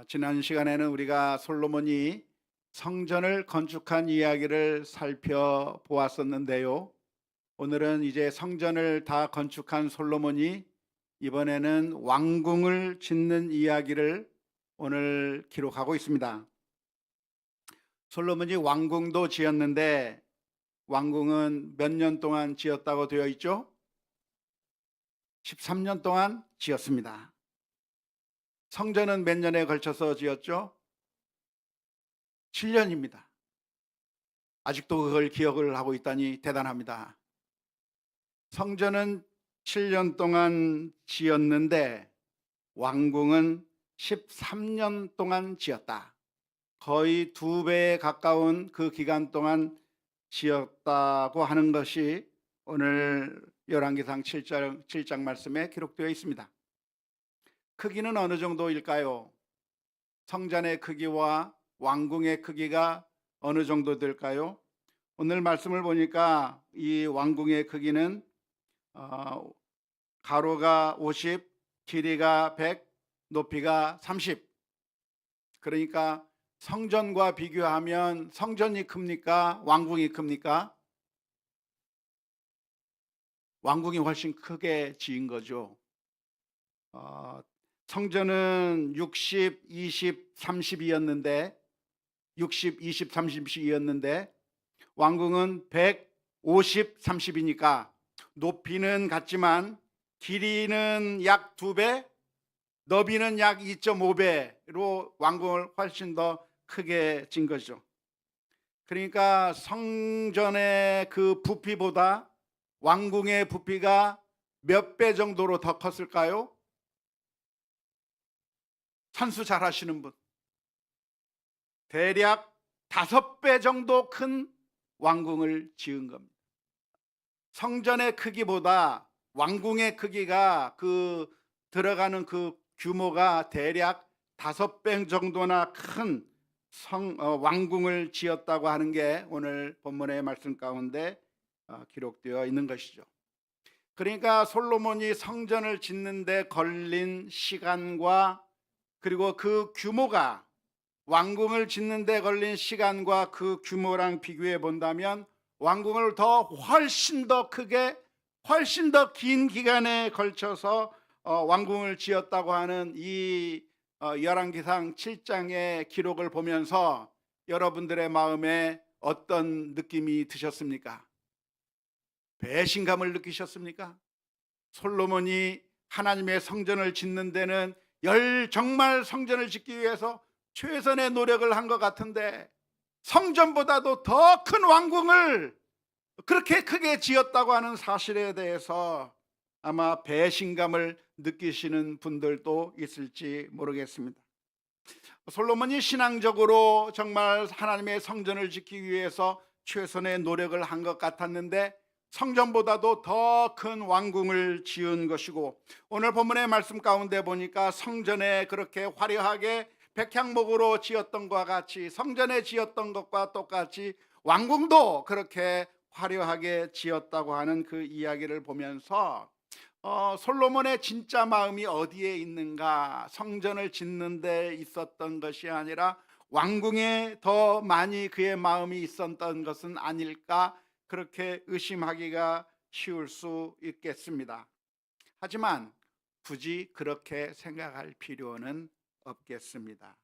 지난 시간에는 우리가 솔로몬이 성전을 건축한 이야기를 살펴보았었는데요. 오늘은 이제 성전을 다 건축한 솔로몬이 이번에는 왕궁을 짓는 이야기를 오늘 기록하고 있습니다. 솔로몬이 왕궁도 지었는데 왕궁은 몇 년 동안 지었다고 되어 있죠? 13년 동안 지었습니다. 성전은 몇 년에 걸쳐서 지었죠? 7년입니다. 아직도 그걸 기억을 하고 있다니 대단합니다. 성전은 7년 동안 지었는데 왕궁은 13년 동안 지었다. 거의 2배에 가까운 그 기간 동안 지었다고 하는 것이 오늘 열왕기상 7장 말씀에 기록되어 있습니다. 크기는 어느 정도일까요? 성전의 크기와 왕궁의 크기가 어느 정도 될까요? 오늘 말씀을 보니까 이 왕궁의 크기는 가로가 50, 길이가 100, 높이가 30. 그러니까 성전과 비교하면 성전이 큽니까? 왕궁이 큽니까? 왕궁이 훨씬 크게 지은 거죠. 성전은 60, 20, 30이었는데 60, 20, 30이었는데 왕궁은 100, 50, 30이니까 높이는 같지만 길이는 약 2배, 너비는 약 2.5배로 왕궁을 훨씬 더 크게 진 거죠. 그러니까 성전의 그 부피보다 왕궁의 부피가 몇 배 정도로 더 컸을까요? 산수 잘 하시는 분. 대략 5배 정도 큰 왕궁을 지은 겁니다. 성전의 크기보다 왕궁의 크기가 들어가는 그 규모가 대략 5배 정도나 큰 왕궁을 지었다고 하는 게 오늘 본문의 말씀 가운데 기록되어 있는 것이죠. 그러니까 솔로몬이 성전을 짓는데 걸린 시간과 그리고 그 규모가 왕궁을 짓는데 걸린 시간과 그 규모랑 비교해 본다면 왕궁을 훨씬 더 크게 훨씬 더 긴 기간에 걸쳐서 왕궁을 지었다고 하는 이 열왕기상 7장의 기록을 보면서 여러분들의 마음에 어떤 느낌이 드셨습니까? 배신감을 느끼셨습니까? 솔로몬이 하나님의 성전을 짓는 데는 정말 성전을 짓기 위해서 최선의 노력을 한 것 같은데 성전보다도 더 큰 왕궁을 그렇게 크게 지었다고 하는 사실에 대해서 아마 배신감을 느끼시는 분들도 있을지 모르겠습니다. 솔로몬이 신앙적으로 정말 하나님의 성전을 짓기 위해서 최선의 노력을 한 것 같았는데 성전보다도 더 큰 왕궁을 지은 것이고, 오늘 본문의 말씀 가운데 보니까 성전에 그렇게 화려하게 백향목으로 지었던 것과 같이, 성전에 지었던 것과 똑같이 왕궁도 그렇게 화려하게 지었다고 하는 그 이야기를 보면서 솔로몬의 진짜 마음이 어디에 있는가, 성전을 짓는 데 있었던 것이 아니라 왕궁에 더 많이 그의 마음이 있었던 것은 아닐까, 그렇게 의심하기가 쉬울 수 있겠습니다. 하지만 굳이 그렇게 생각할 필요는 없겠습니다.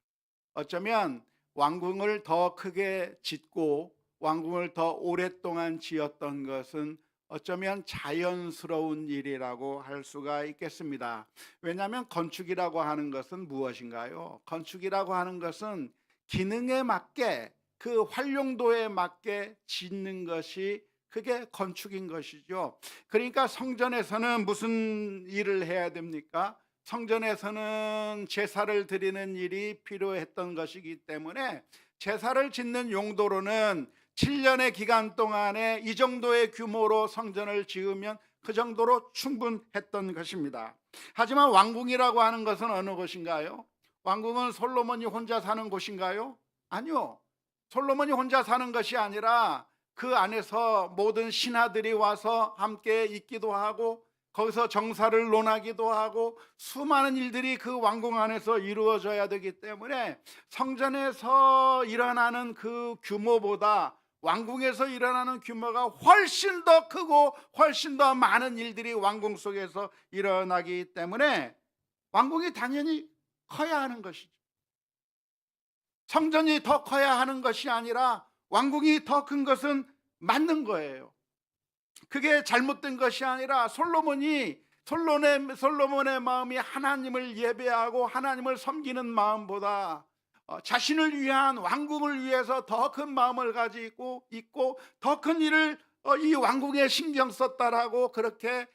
어쩌면 왕궁을 더 크게 짓고 왕궁을 더 오랫동안 지었던 것은 어쩌면 자연스러운 일이라고 할 수가 있겠습니다. 왜냐하면 건축이라고 하는 것은 무엇인가요? 건축이라고 하는 것은 기능에 맞게, 그 활용도에 맞게 짓는 것이 그게 건축인 것이죠. 그러니까 성전에서는 무슨 일을 해야 됩니까? 성전에서는 제사를 드리는 일이 필요했던 것이기 때문에 제사를 짓는 용도로는 7년의 기간 동안에 이 정도의 규모로 성전을 지으면 그 정도로 충분했던 것입니다. 하지만 왕궁이라고 하는 것은 어느 곳인가요? 왕궁은 솔로몬이 혼자 사는 곳인가요? 아니요. 솔로몬이 혼자 사는 것이 아니라 그 안에서 모든 신하들이 와서 함께 있기도 하고, 거기서 정사를 논하기도 하고 수많은 일들이 그 왕궁 안에서 이루어져야 되기 때문에 성전에서 일어나는 그 규모보다 왕궁에서 일어나는 규모가 훨씬 더 크고 훨씬 더 많은 일들이 왕궁 속에서 일어나기 때문에 왕궁이 당연히 커야 하는 것이죠. 성전이 더 커야 하는 것이 아니라 왕궁이 더 큰 것은 맞는 거예요. 그게 잘못된 것이 아니라 솔로몬의 마음이 하나님을 예배하고 하나님을 섬기는 마음보다 자신을 위한 왕궁을 위해서 더 큰 마음을 가지고 있고 더 큰 일을 이 왕궁에 신경 썼다라고 그렇게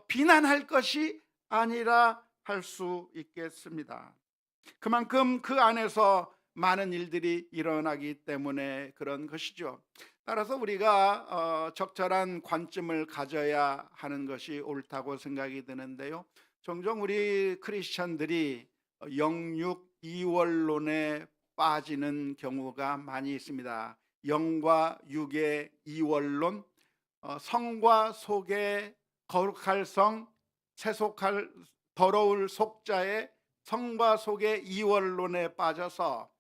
비난할 것이 아니라 할 수 있겠습니다. 그만큼 그 안에서 많은 일들이 일어나기 때문에 그런 것이죠. 따라서 우리가 적절한 관점을 가져야 하는 것이 옳다고 생각이 드는데요. 종종 우리 크리스천들이 영육 이원론에 빠지는 경우가 많이 있습니다. 영과 육의 이원론, 성과 속의 거룩할 성, 세속할 더러울 속자의 성과 속의 이원론에 빠져서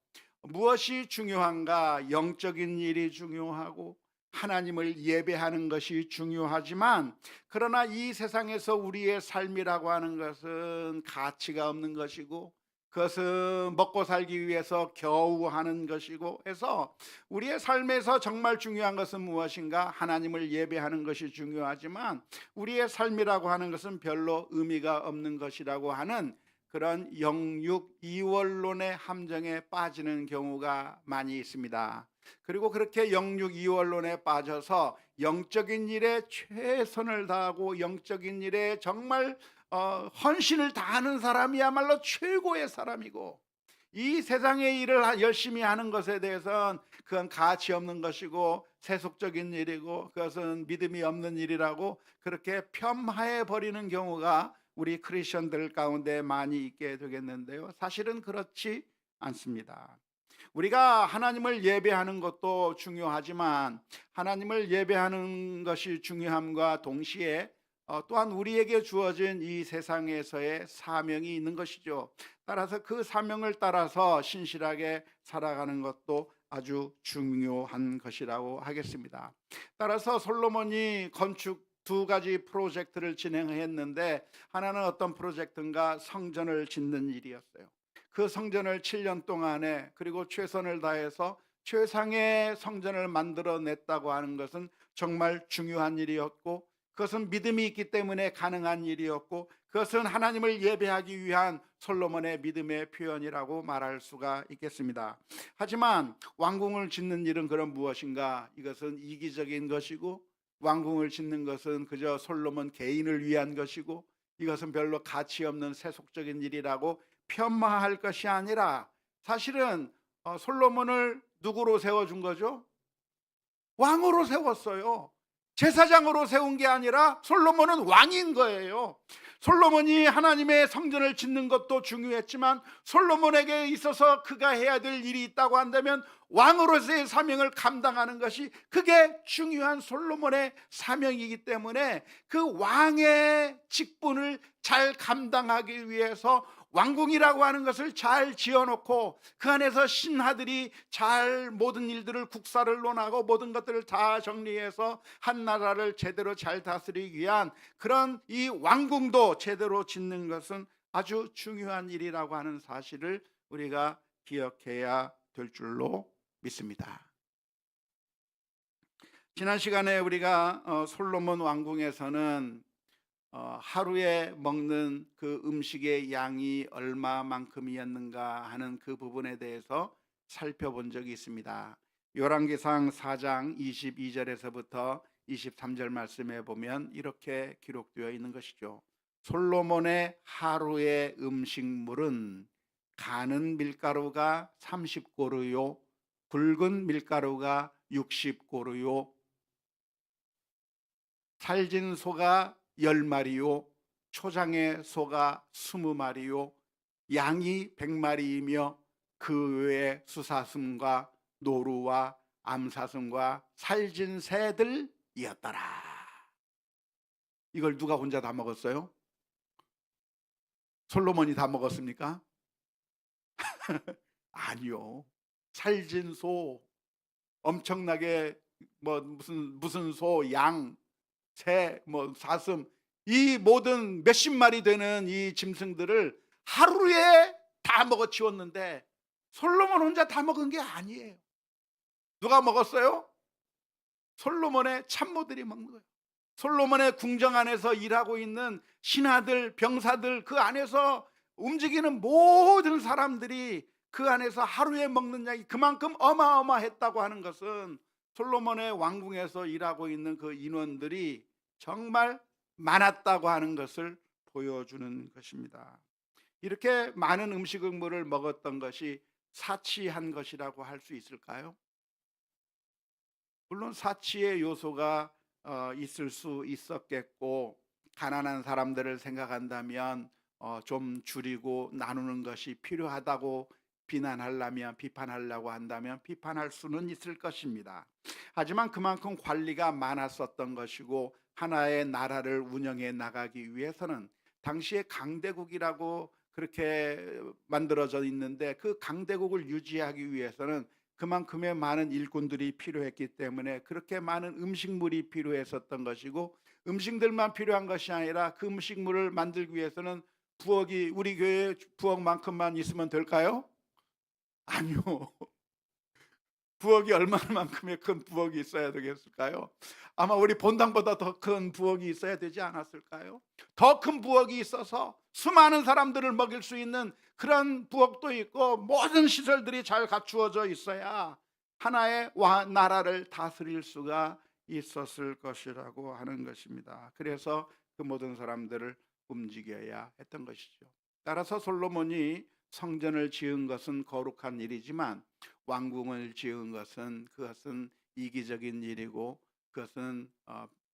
무엇이 중요한가? 영적인 일이 중요하고 하나님을 예배하는 것이 중요하지만, 그러나 이 세상에서 우리의 삶이라고 하는 것은 가치가 없는 것이고 그것은 먹고 살기 위해서 겨우 하는 것이고 해서 우리의 삶에서 정말 중요한 것은 무엇인가? 하나님을 예배하는 것이 중요하지만 우리의 삶이라고 하는 것은 별로 의미가 없는 것이라고 하는 그런 영육 이원론의 함정에 빠지는 경우가 많이 있습니다. 그리고 그렇게 영육 이원론에 빠져서 영적인 일에 최선을 다하고 영적인 일에 정말 헌신을 다하는 사람이야말로 최고의 사람이고, 이 세상의 일을 열심히 하는 것에 대해서는 그건 가치 없는 것이고 세속적인 일이고 그것은 믿음이 없는 일이라고 그렇게 폄하해 버리는 경우가 우리 크리스천들 가운데 많이 있게 되겠는데요. 사실은 그렇지 않습니다. 우리가 하나님을 예배하는 것도 중요하지만 하나님을 예배하는 것이 중요함과 동시에 또한 우리에게 주어진 이 세상에서의 사명이 있는 것이죠. 따라서 그 사명을 따라서 신실하게 살아가는 것도 아주 중요한 것이라고 하겠습니다. 따라서 솔로몬이 건축 두 가지 프로젝트를 진행했는데, 하나는 어떤 프로젝트인가? 성전을 짓는 일이었어요. 그 성전을 7년 동안에 그리고 최선을 다해서 최상의 성전을 만들어냈다고 하는 것은 정말 중요한 일이었고, 그것은 믿음이 있기 때문에 가능한 일이었고, 그것은 하나님을 예배하기 위한 솔로몬의 믿음의 표현이라고 말할 수가 있겠습니다. 하지만 왕궁을 짓는 일은 그럼 무엇인가? 이것은 이기적인 것이고 왕궁을 짓는 것은 그저 솔로몬 개인을 위한 것이고 이것은 별로 가치 없는 세속적인 일이라고 폄하할 것이 아니라, 사실은 솔로몬을 누구로 세워준 거죠? 왕으로 세웠어요. 제사장으로 세운 게 아니라 솔로몬은 왕인 거예요. 솔로몬이 하나님의 성전을 짓는 것도 중요했지만 솔로몬에게 있어서 그가 해야 될 일이 있다고 한다면 왕으로서의 사명을 감당하는 것이 그게 중요한 솔로몬의 사명이기 때문에 그 왕의 직분을 잘 감당하기 위해서 왕궁이라고 하는 것을 잘 지어놓고 그 안에서 신하들이 잘 모든 일들을 국사를 논하고 모든 것들을 다 정리해서 한 나라를 제대로 잘 다스리기 위한 그런 이 왕궁도 제대로 짓는 것은 아주 중요한 일이라고 하는 사실을 우리가 기억해야 될 줄로 믿습니다. 지난 시간에 우리가 솔로몬 왕궁에서는 하루에 먹는 그 음식의 양이 얼마만큼이었는가 하는 그 부분에 대해서 살펴본 적이 있습니다. 열왕기상 4장 22절에서부터 23절 말씀에 보면 이렇게 기록되어 있는 것이죠. 솔로몬의 하루의 음식물은 가는 밀가루가 30고루요 굵은 밀가루가 60고루요 살진 소가 10마리요 초장의 소가 20마리요 양이 100마리이며 그 외에 수사슴과 노루와 암사슴과 살진 새들이었더라. 이걸 누가 혼자 다 먹었어요? 솔로몬이 다 먹었습니까? 아니요. 살진 소, 엄청나게 뭐 무슨 소, 양, 새, 뭐 사슴, 이 모든 몇십 마리 되는 이 짐승들을 하루에 다 먹어치웠는데 솔로몬 혼자 다 먹은 게 아니에요. 누가 먹었어요? 솔로몬의 참모들이 먹는 거예요. 솔로몬의 궁정 안에서 일하고 있는 신하들, 병사들, 그 안에서 움직이는 모든 사람들이 그 안에서 하루에 먹는 양이 그만큼 어마어마했다고 하는 것은 솔로몬의 왕궁에서 일하고 있는 그 인원들이 정말 많았다고 하는 것을 보여주는 것입니다. 이렇게 많은 음식물을 먹었던 것이 사치한 것이라고 할 수 있을까요? 물론 사치의 요소가 있을 수 있었겠고, 가난한 사람들을 생각한다면 좀 줄이고 나누는 것이 필요하다고 비판하려고 한다면 비판할 수는 있을 것입니다. 하지만 그만큼 관리가 많았었던 것이고 하나의 나라를 운영해 나가기 위해서는 당시에 강대국이라고 그렇게 만들어져 있는데, 그 강대국을 유지하기 위해서는 그만큼의 많은 일꾼들이 필요했기 때문에 그렇게 많은 음식물이 필요했었던 것이고, 음식들만 필요한 것이 아니라 그 음식물을 만들기 위해서는 부엌이 우리 교회 부엌만큼만 있으면 될까요? 아니요. 부엌이 얼마만큼의 큰 부엌이 있어야 되겠을까요? 아마 우리 본당보다 더 큰 부엌이 있어야 되지 않았을까요? 더 큰 부엌이 있어서 수많은 사람들을 먹일 수 있는 그런 부엌도 있고 모든 시설들이 잘 갖추어져 있어야 하나의 나라를 다스릴 수가 있었을 것이라고 하는 것입니다. 그래서 그 모든 사람들을 움직여야 했던 것이죠. 따라서 솔로몬이 성전을 지은 것은 거룩한 일이지만 왕궁을 지은 것은 그것은 이기적인 일이고 그것은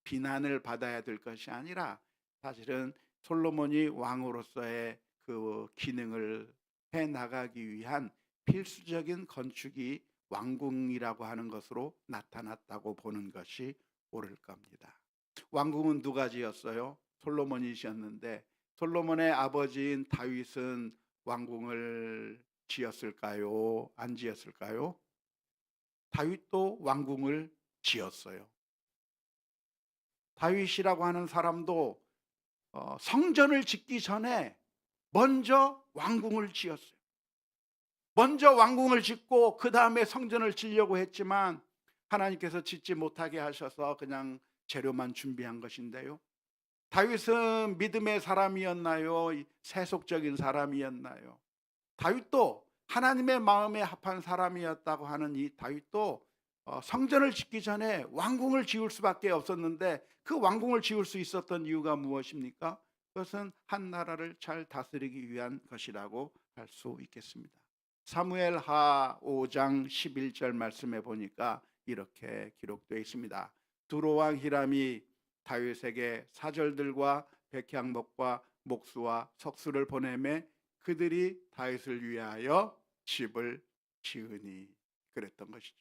비난을 받아야 될 것이 아니라 사실은 솔로몬이 왕으로서의 그 기능을 해 나가기 위한 필수적인 건축이 왕궁이라고 하는 것으로 나타났다고 보는 것이 옳을 겁니다. 왕궁은 누가 지었어요? 솔로몬이 지었는데 솔로몬의 아버지인 다윗은 왕궁을 지었을까요? 안 지었을까요? 다윗도 왕궁을 지었어요. 다윗이라고 하는 사람도 성전을 짓기 전에 먼저 왕궁을 지었어요. 먼저 왕궁을 짓고 그 다음에 성전을 지으려고 했지만 하나님께서 짓지 못하게 하셔서 그냥 재료만 준비한 것인데요. 다윗은 믿음의 사람이었나요? 세속적인 사람이었나요? 다윗도 하나님의 마음에 합한 사람이었다고 하는 이 다윗도 성전을 짓기 전에 왕궁을 지을 수밖에 없었는데, 그 왕궁을 지을 수 있었던 이유가 무엇입니까? 그것은 한 나라를 잘 다스리기 위한 것이라고 할 수 있겠습니다. 사무엘하 5장 11절 말씀에 보니까 이렇게 기록되어 있습니다. 두로왕 히람이 다윗에게 사절들과 백향목과 목수와 석수를 보내매 그들이 다윗을 위하여 집을 지으니, 그랬던 것이죠.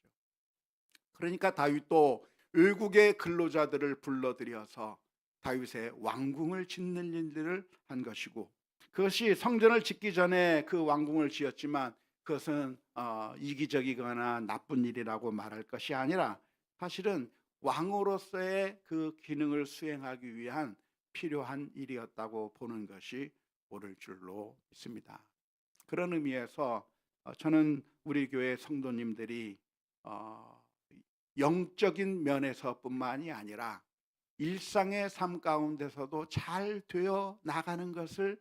그러니까 다윗도 외국의 근로자들을 불러들여서 다윗의 왕궁을 짓는 일들을 한 것이고, 그것이 성전을 짓기 전에 그 왕궁을 지었지만 그것은 이기적이거나 나쁜 일이라고 말할 것이 아니라 사실은 왕으로서의 그 기능을 수행하기 위한 필요한 일이었다고 보는 것이 옳을 줄로 믿습니다. 그런 의미에서 저는 우리 교회 성도님들이 영적인 면에서뿐만이 아니라 일상의 삶 가운데서도 잘 되어 나가는 것을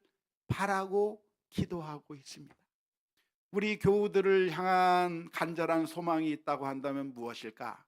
바라고 기도하고 있습니다. 우리 교우들을 향한 간절한 소망이 있다고 한다면 무엇일까?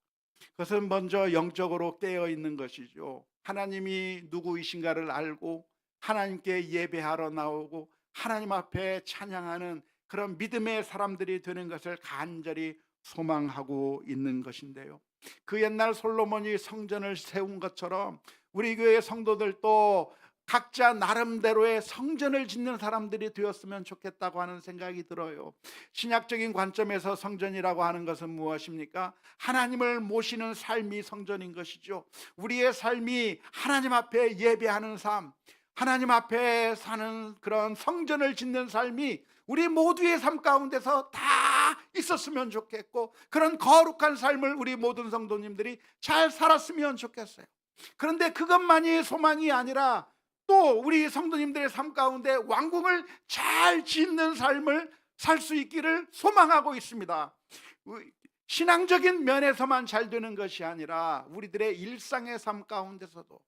그것은 먼저 영적으로 깨어 있는 것이죠. 하나님이 누구이신가를 알고 하나님께 예배하러 나오고 하나님 앞에 찬양하는 그런 믿음의 사람들이 되는 것을 간절히 소망하고 있는 것인데요. 그 옛날 솔로몬이 성전을 세운 것처럼 우리 교회 성도들도 각자 나름대로의 성전을 짓는 사람들이 되었으면 좋겠다고 하는 생각이 들어요. 신약적인 관점에서 성전이라고 하는 것은 무엇입니까? 하나님을 모시는 삶이 성전인 것이죠. 우리의 삶이 하나님 앞에 예배하는 삶, 하나님 앞에 사는 그런 성전을 짓는 삶이 우리 모두의 삶 가운데서 다 있었으면 좋겠고, 그런 거룩한 삶을 우리 모든 성도님들이 잘 살았으면 좋겠어요. 그런데 그것만이 소망이 아니라 또 우리 성도님들의 삶 가운데 왕궁을 잘 짓는 삶을 살 수 있기를 소망하고 있습니다. 신앙적인 면에서만 잘 되는 것이 아니라 우리들의 일상의 삶 가운데서도,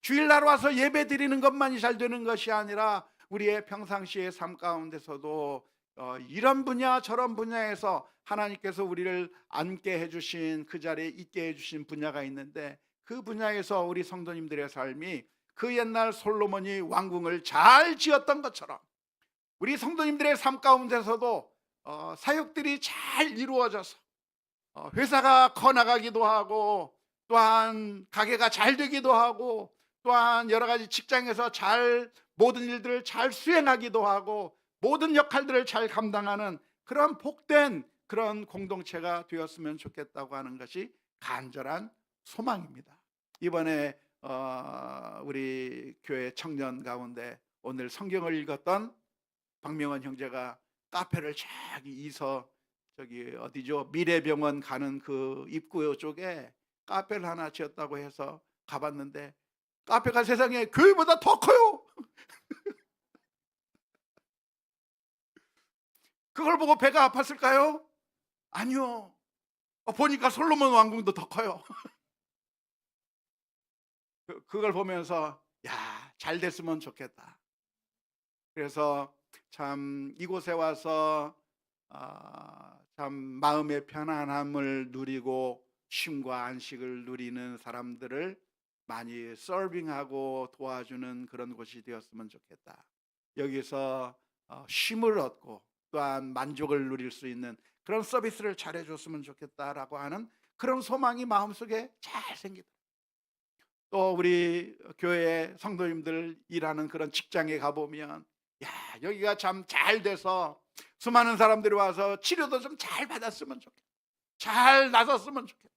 주일날 와서 예배 드리는 것만이 잘 되는 것이 아니라 우리의 평상시의 삶 가운데서도 이런 분야 저런 분야에서 하나님께서 우리를 앉게 해주신, 그 자리에 있게 해주신 분야가 있는데, 그 분야에서 우리 성도님들의 삶이 그 옛날 솔로몬이 왕궁을 잘 지었던 것처럼 우리 성도님들의 삶 가운데서도 사역들이 잘 이루어져서 회사가 커나가기도 하고, 또한 가게가 잘 되기도 하고, 또한 여러 가지 직장에서 잘 모든 일들을 잘 수행하기도 하고, 모든 역할들을 잘 감당하는 그런 복된 그런 공동체가 되었으면 좋겠다고 하는 것이 간절한 소망입니다. 이번에 우리 교회 청년 가운데 오늘 성경을 읽었던 박명원 형제가 카페를 저기 이서 저기 어디죠, 미래병원 가는 그 입구 쪽에 카페를 하나 지었다고 해서 가봤는데, 카페가 세상에 교회보다 더 커요. 그걸 보고 배가 아팠을까요? 아니요. 보니까 솔로몬 왕궁도 더 커요. 그걸 보면서 잘 됐으면 좋겠다. 그래서 참 이곳에 와서 참 마음의 편안함을 누리고 쉼과 안식을 누리는 사람들을 많이 서빙하고 도와주는 그런 곳이 되었으면 좋겠다. 여기서 쉼을 얻고 또한 만족을 누릴 수 있는 그런 서비스를 잘해줬으면 좋겠다라고 하는 그런 소망이 마음속에 잘 생기다. 또 우리 교회 성도님들 일하는 그런 직장에 가보면 여기가 참 잘 돼서 수많은 사람들이 와서 치료도 좀 잘 받았으면 좋겠다, 잘 나섰으면 좋겠다.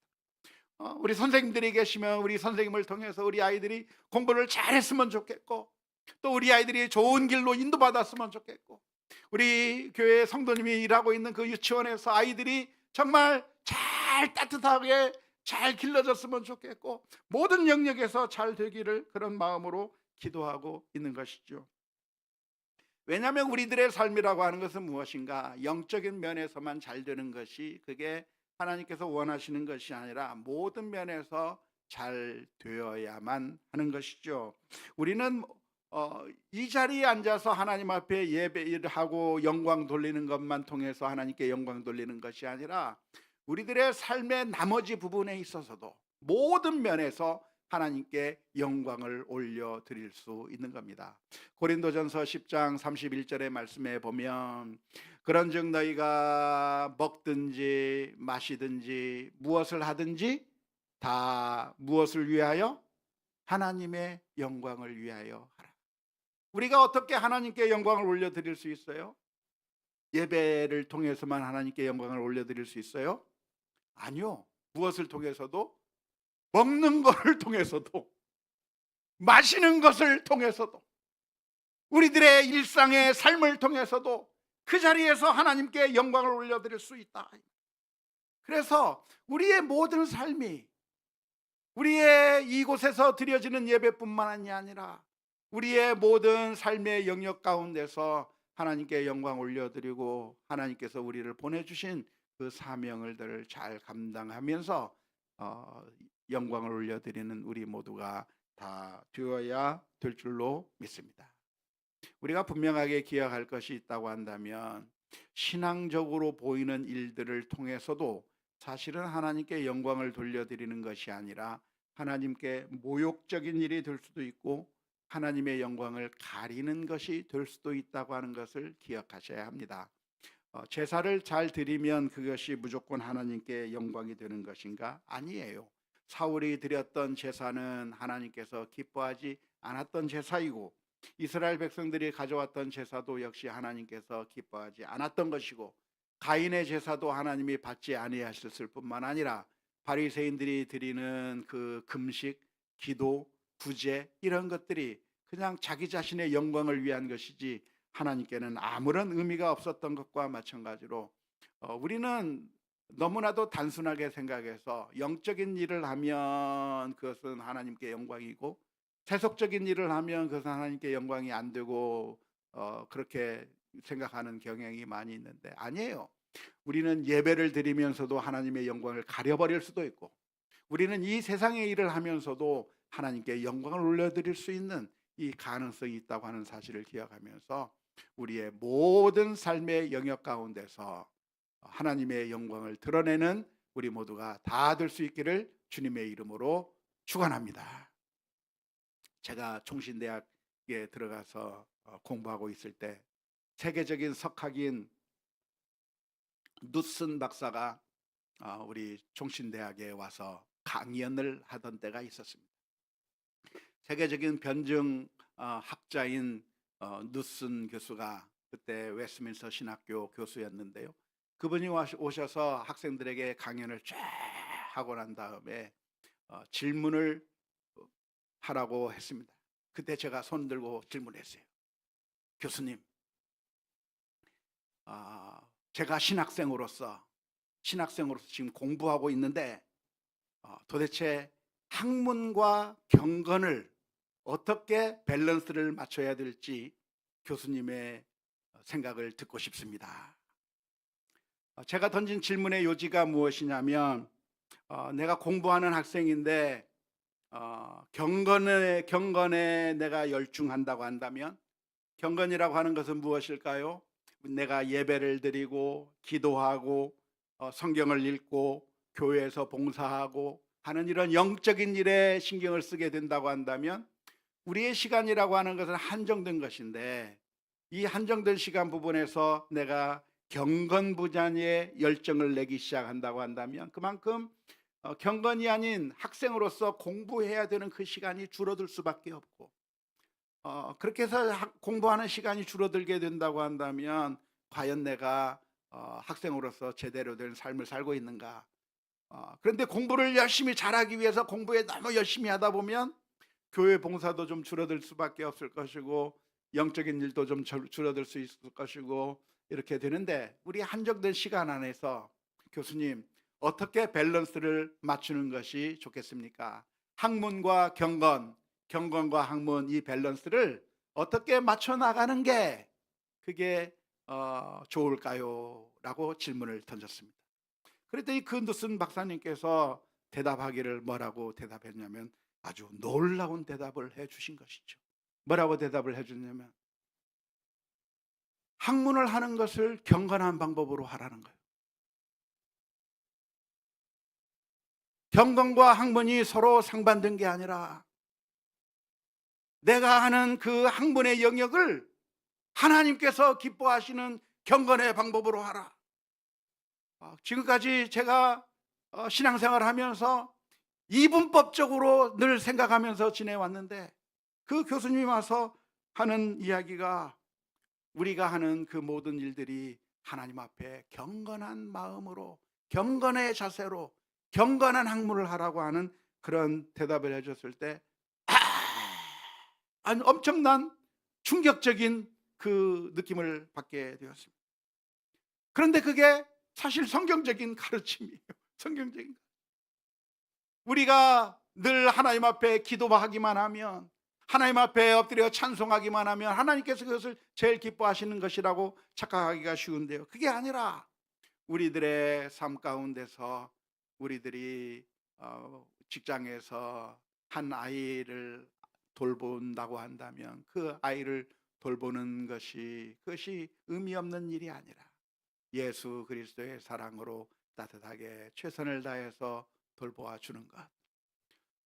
우리 선생님들이 계시면 우리 선생님을 통해서 우리 아이들이 공부를 잘했으면 좋겠고, 또 우리 아이들이 좋은 길로 인도받았으면 좋겠고, 우리 교회 성도님이 일하고 있는 그 유치원에서 아이들이 정말 잘 따뜻하게 잘 길러졌으면 좋겠고, 모든 영역에서 잘 되기를 그런 마음으로 기도하고 있는 것이죠. 왜냐하면 우리들의 삶이라고 하는 것은 무엇인가, 영적인 면에서만 잘 되는 것이 그게 하나님께서 원하시는 것이 아니라 모든 면에서 잘 되어야만 하는 것이죠. 우리는 이 자리에 앉아서 하나님 앞에 예배를 하고 영광 돌리는 것만 통해서 하나님께 영광 돌리는 것이 아니라 우리들의 삶의 나머지 부분에 있어서도 모든 면에서 하나님께 영광을 올려드릴 수 있는 겁니다. 고린도전서 10장 31절의 말씀에 보면, 그런즉 너희가 먹든지 마시든지 무엇을 하든지 다 무엇을 위하여? 하나님의 영광을 위하여 하라. 우리가 어떻게 하나님께 영광을 올려드릴 수 있어요? 예배를 통해서만 하나님께 영광을 올려드릴 수 있어요? 아니요. 무엇을 통해서도? 먹는 것을 통해서도, 마시는 것을 통해서도, 우리들의 일상의 삶을 통해서도 그 자리에서 하나님께 영광을 올려드릴 수 있다. 그래서 우리의 모든 삶이, 우리의 이곳에서 드려지는 예배뿐만이 아니라 우리의 모든 삶의 영역 가운데서 하나님께 영광 올려드리고, 하나님께서 우리를 보내주신 그 사명을 잘 감당하면서 영광을 올려드리는 우리 모두가 다 되어야 될 줄로 믿습니다. 우리가 분명하게 기억할 것이 있다고 한다면, 신앙적으로 보이는 일들을 통해서도 사실은 하나님께 영광을 돌려드리는 것이 아니라 하나님께 모욕적인 일이 될 수도 있고 하나님의 영광을 가리는 것이 될 수도 있다고 하는 것을 기억하셔야 합니다. 제사를 잘 드리면 그것이 무조건 하나님께 영광이 되는 것인가? 아니에요. 사울이 드렸던 제사는 하나님께서 기뻐하지 않았던 제사이고, 이스라엘 백성들이 가져왔던 제사도 역시 하나님께서 기뻐하지 않았던 것이고, 가인의 제사도 하나님이 받지 아니하셨을 뿐만 아니라 바리새인들이 드리는 그 금식, 기도, 구제 이런 것들이 그냥 자기 자신의 영광을 위한 것이지 하나님께는 아무런 의미가 없었던 것과 마찬가지로, 우리는 너무나도 단순하게 생각해서 영적인 일을 하면 그것은 하나님께 영광이고, 세속적인 일을 하면 그것은 하나님께 영광이 안 되고, 그렇게 생각하는 경향이 많이 있는데 아니에요. 우리는 예배를 드리면서도 하나님의 영광을 가려버릴 수도 있고, 우리는 이 세상의 일을 하면서도 하나님께 영광을 올려드릴 수 있는 이 가능성이 있다고 하는 사실을 기억하면서 우리의 모든 삶의 영역 가운데서 하나님의 영광을 드러내는 우리 모두가 다 될 수 있기를 주님의 이름으로 축원합니다. 제가 총신대학에 들어가서 공부하고 있을 때 세계적인 석학인 누슨 박사가 우리 총신대학에 와서 강연을 하던 때가 있었습니다. 세계적인 변증 학자인 누슨 교수가 그때 웨스트민스터 신학교 교수였는데요. 그분이 오셔서 학생들에게 강연을 쫙 하고 난 다음에 질문을 하라고 했습니다. 그때 제가 손 들고 질문했어요. 교수님, 제가 신학생으로서 지금 공부하고 있는데 도대체 학문과 경건을 어떻게 밸런스를 맞춰야 될지 교수님의 생각을 듣고 싶습니다. 제가 던진 질문의 요지가 무엇이냐면, 내가 공부하는 학생인데 경건에 내가 열중한다고 한다면, 경건이라고 하는 것은 무엇일까요? 내가 예배를 드리고 기도하고 성경을 읽고 교회에서 봉사하고 하는 이런 영적인 일에 신경을 쓰게 된다고 한다면, 우리의 시간이라고 하는 것은 한정된 것인데, 이 한정된 시간 부분에서 내가 경건 분야에 열정을 내기 시작한다고 한다면 그만큼 경건이 아닌 학생으로서 공부해야 되는 그 시간이 줄어들 수밖에 없고, 그렇게 해서 공부하는 시간이 줄어들게 된다고 한다면 과연 내가 학생으로서 제대로 된 삶을 살고 있는가? 그런데 공부를 열심히 잘하기 위해서 공부에 너무 열심히 하다 보면 교회 봉사도 좀 줄어들 수밖에 없을 것이고, 영적인 일도 좀 줄어들 수 있을 것이고, 이렇게 되는데, 우리 한정된 시간 안에서 교수님, 어떻게 밸런스를 맞추는 것이 좋겠습니까? 학문과 경건, 경건과 학문, 이 밸런스를 어떻게 맞춰 나가는 게 그게 좋을까요? 라고 질문을 던졌습니다. 그랬더니 그 누슨 박사님께서 대답하기를 뭐라고 대답했냐면, 아주 놀라운 대답을 해 주신 것이죠. 뭐라고 대답을 해 줬냐면, 학문을 하는 것을 경건한 방법으로 하라는 거예요. 경건과 학문이 서로 상반된 게 아니라 내가 하는 그 학문의 영역을 하나님께서 기뻐하시는 경건의 방법으로 하라. 지금까지 제가 신앙생활을 하면서 이분법적으로 늘 생각하면서 지내왔는데, 그 교수님이 와서 하는 이야기가 우리가 하는 그 모든 일들이 하나님 앞에 경건한 마음으로, 경건의 자세로, 경건한 학문을 하라고 하는 그런 대답을 해줬을 때, 엄청난 충격적인 그 느낌을 받게 되었습니다. 그런데 그게 사실 성경적인 가르침이에요. 성경적인. 우리가 늘 하나님 앞에 기도하기만 하면, 하나님 앞에 엎드려 찬송하기만 하면 하나님께서 그것을 제일 기뻐하시는 것이라고 착각하기가 쉬운데요, 그게 아니라 우리들의 삶 가운데서 우리들이 직장에서 한 아이를 돌본다고 한다면 그 아이를 돌보는 그것이 의미 없는 일이 아니라 예수 그리스도의 사랑으로 따뜻하게 최선을 다해서 돌보아 주는 것.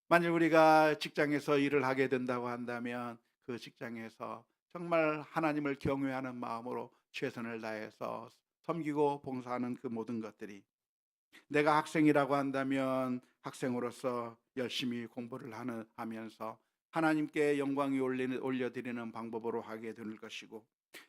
만일 우리가 직장에서 일을 하게 된다고 한다면 그 직장에서 정말 하나님을 경외하는 마음으로 최선을 다해서 섬기고 봉사하는 그 모든 것들이, 내가 학생이라고 한다면 학생으로서 열심히 공부를 하면서 하나님께 영광이 올려드리는 방법으로 하게 될 것이고,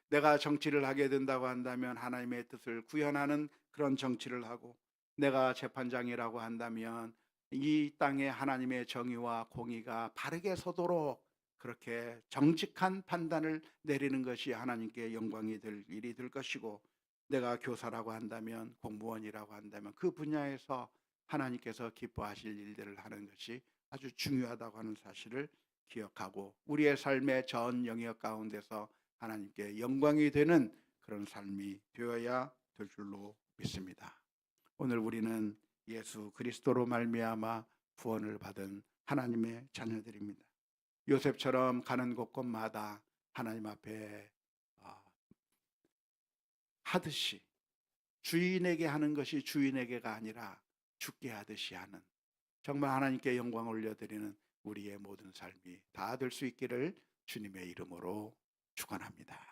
내가 정치를 하게 된다고 한다면 하나님의 뜻을 구현하는 그런 정치를 하고, 내가 재판장이라고 한다면 이 땅에 하나님의 정의와 공의가 바르게 서도록 그렇게 정직한 판단을 내리는 것이 하나님께 영광이 될 일이 될 것이고, 내가 교사라고 한다면, 공무원이라고 한다면 그 분야에서 하나님께서 기뻐하실 일들을 하는 것이 아주 중요하다고 하는 사실을 기억하고, 우리의 삶의 전 영역 가운데서 하나님께 영광이 되는 그런 삶이 되어야 될 줄로 믿습니다. 오늘 우리는 예수 그리스도로 말미암아 구원을 받은 하나님의 자녀들입니다. 요셉처럼 가는 곳곳마다 하나님 앞에 하듯이, 주인에게 하는 것이 주인에게가 아니라 주께 하듯이 하는, 정말 하나님께 영광 올려드리는 우리의 모든 삶이 다 될 수 있기를 주님의 이름으로 축원합니다.